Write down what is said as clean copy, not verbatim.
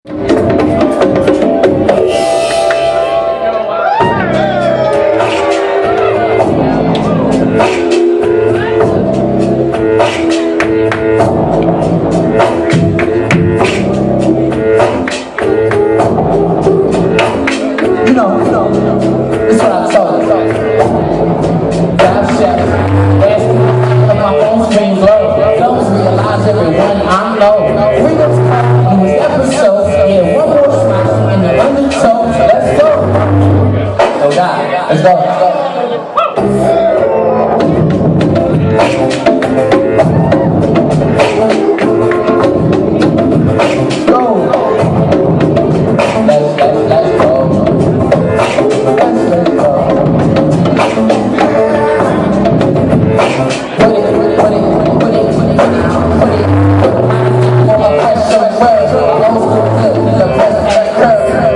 This is what I told you. God chef, asking my phone screen glow. Don't realize everyone I know. Freedom's coming on this episode. And one more smile in the undertow. Let's go. Oh God, let's go. Curve.